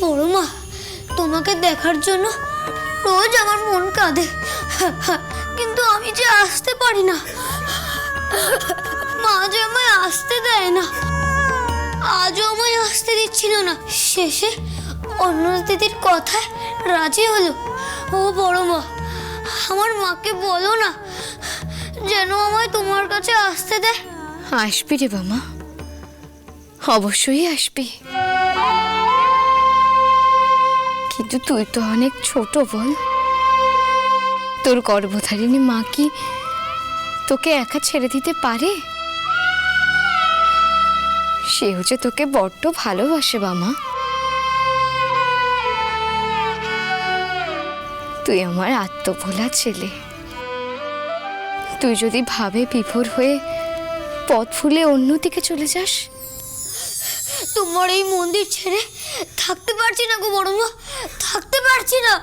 বড় মা, তোমাকে দেখার জন্য রোজ আমার মন কাঁদে, কিন্তু আমি যে আসতে পারি না। মা যে আমায় আসতে দেয় না, আজও আমায় আসতে দিচ্ছিল না। শেষে অন্য দিদির কথায় রাজি হলো। ও বড় মা, আমার মাকে বলো না যেন আমায় তোমার কাছে আসতে দেয়। আসবি রে বাবা, অবশ্যই আসবি, কিন্তু তুই তো অনেক ছোট বল। তোর গর্ভধারিণী মা কি তোকে একা ছেড়ে দিতে পারে? সেও যে তোকে বড্ড ভালোবাসে বামা। তুই আমার আত্মভোলা ছেলে। তুই যদি ভাবে বিভোর হয়ে পথ ভুলে অন্যদিকে চলে যাস, তোমার এই মন্দির ছেড়ে থাকতে পারছি না গো বড় মা, থাকতে পারছি না।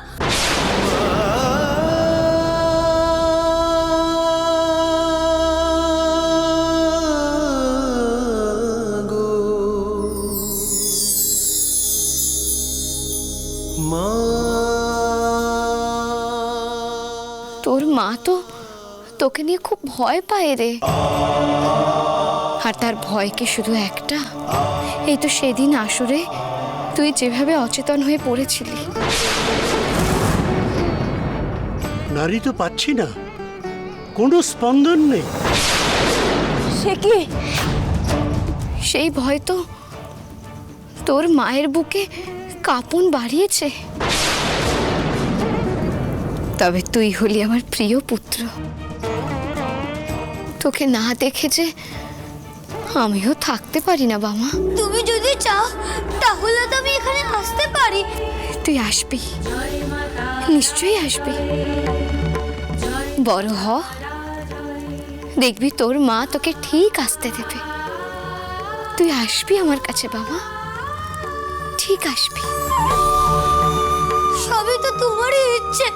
তোর মা তো তোকে নিয়ে খুব ভয় পায় রে। আর তার ভয় কি শুধু একটা? এই তো সেদিন আসরে তুই যেভাবে অচেতন হয়ে পড়েছিলি। নারী তো পাচ্ছি না, কোনো স্পন্দন নেই। সে কি? সেই ভয় তো তোর মায়ের বুকে কাঁপন বাড়িয়েছে। তবে তুই হলি আমার প্রিয় পুত্র। তোকে না দেখে যে আমিও থাকতে পারি না বাবা। তুমি যদি চাও তাহলে তো আমি এখানে আসতে পারি। তুই আসবি, নিশ্চয়ই আসবি। বড় হ, দেখবি তোর মা তোকে ঠিক আসতে দেবে। তুই আসবি আমার কাছে বাবা, ঠিক আসবি। সবই তো তোমারই ইচ্ছে।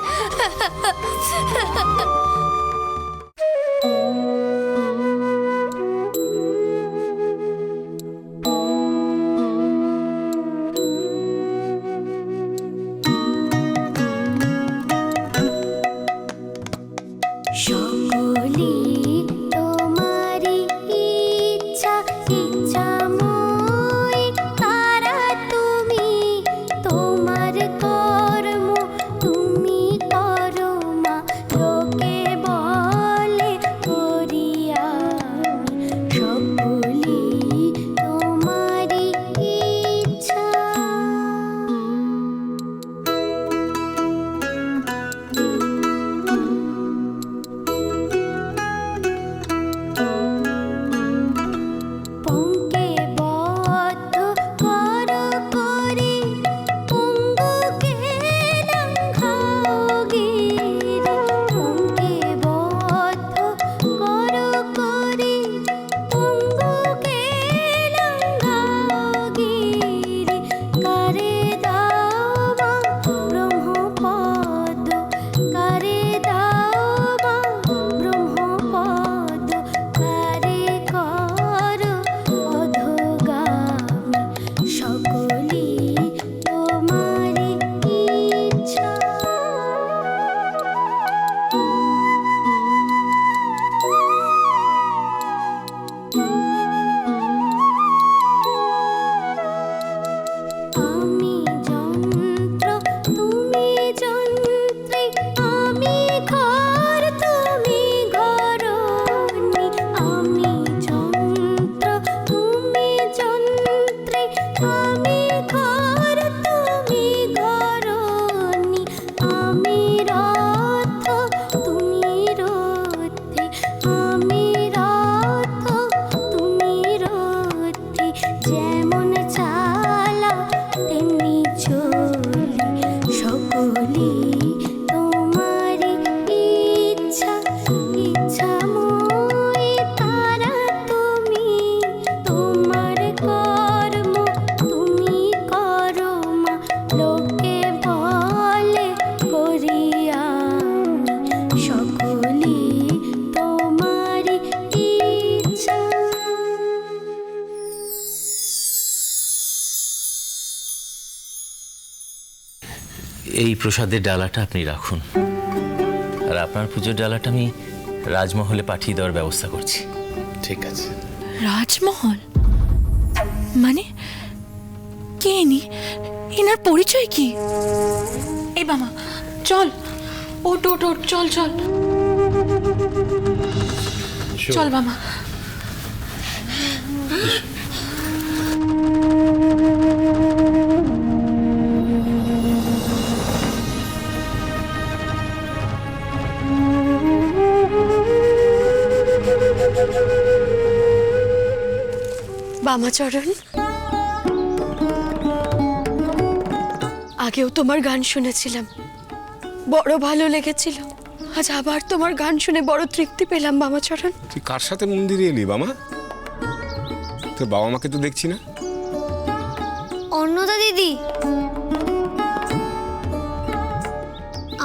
সকলি তোমারি ইচ্ছা, ইচ্ছাময় তারা তুমি, তোমার কর্ম তুমি করো মা, লোকে এই প্রসাদের ডালাটা আপনি রাখুন, আর আপনার পুজোর ডালাটা আমি রাজমহলে পাঠিয়ে দেওয়ার ব্যবস্থা করছি। ঠিক আছে। রাজমহল মানে কে ইনি? এনার পরিচয় কি? এই বাবা চল, ওট ওট ওট, চল চল চল বাবা। বামাচরণ, আগেও তোমার গান শুনেছিলাম, বড় ভালো লেগেছিল। আজ আবার তোমার গান শুনে বড় তৃপ্তি পেলাম বামাচরণ। তুই কার সাথে মন্দিরে এলি বাবা? তোর বাবা মাকে তো দেখছি না। অন্নদা দিদি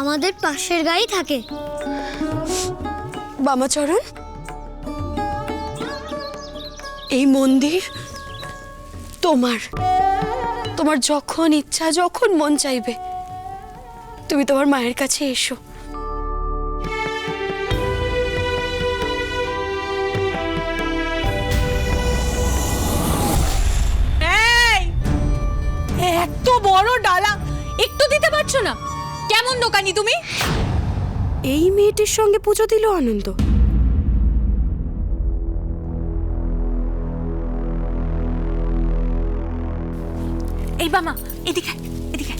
আমাদের পাশের গাড়ি থাকে। বামাচরণ, এই মন্দির তোমার। তোমার যখন ইচ্ছা, যখন মন চাইবে তুমি তোমার মায়ের কাছে এসো। এত বড় ডালা একটু দিতে পারছো না? কেমন দোকানি তুমি? এই মেয়েটির সঙ্গে পুজো দিল আনন্দ। এই বামা এদিকে এদিকে।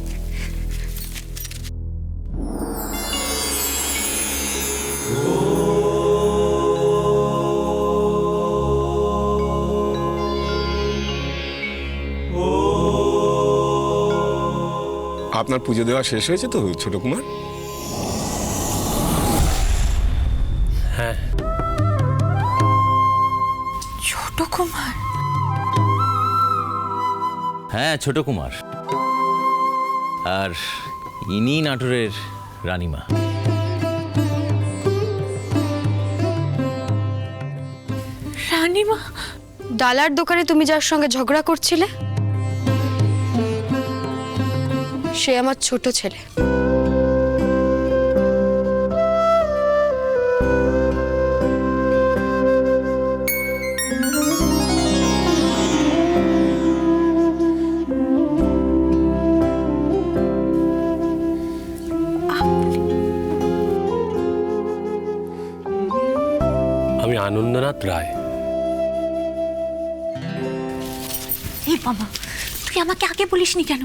আপনার পুজো দেওয়া শেষ হয়েছে তো ছোট কুমার? হ্যাঁ। ছোট কুমার? হ্যাঁ, ছোট কুমার। আর ইনি নাটোরের রানীমা। রানীমা? ডালার দোকানে তুমি যার সঙ্গে ঝগড়া করছিলে সে আমার ছোট ছেলে। আমি আনন্দনাথ রায়। এই বাবা, তুই আমাকে আগে বলিসনি কেন?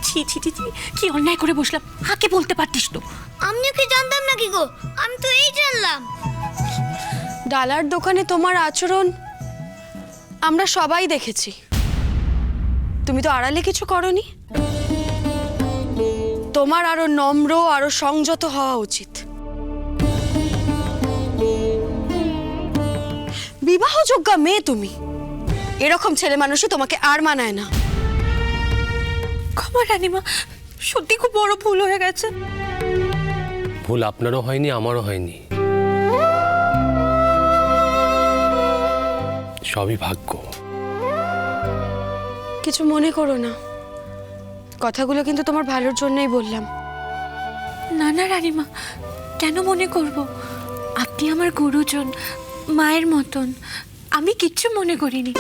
ছি ছি ছি ছি, কি অন্যায় করে বসলাম, আগে বলতে পারতিস তো। আমিও কি জানতাম নাকি গো? আমি তো এই জানলাম। ডালার দোকানে তোমার আচরণ আমরা সবাই দেখেছি। তুমি তো আড়ালে কিছু করনি। তোমার আরো নম্র, আরো সংযত হওয়া উচিত। বিবাহযোগ্য মেয়ে তুমি, এরকম ছেলে মানুষই তোমাকে আর মানায় না। ক্ষমা রানীমা, সত্যি খুব বড় ভুল হয়ে গেছে। ভুল আপনারও হয়নি, আমারও হয়নি, সবই ভাগ্য। কিছু মনে করো না, কথাগুলো কিন্তু তোমার ভালোর জন্যই বললাম। না না রানীমা, কেন মনে করব? আপনি আমার গুরুজন, মায়ের মতন। আমি কিচ্ছু মনে করিনি।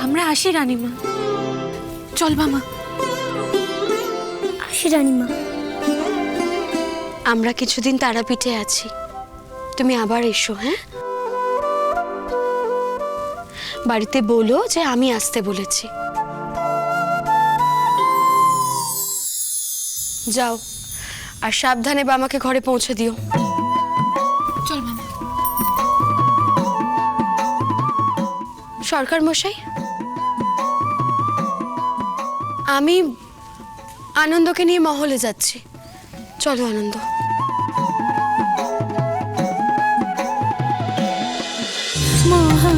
আমরা আসি রানীমা। চল বামা। আসি রানীমা। আমরা কিছুদিন তারাপীঠে আছি, তুমি আবার এসো। হ্যাঁ, বাড়িতে বলো যে আমি আসতে বলেছি। যাও, আর সাবধানে বামাকে ঘরে পৌঁছে দিও। চল বামা। সরকার মশাই, আমি আনন্দকে নিয়ে মহলে যাচ্ছি। চলো আনন্দ। মহা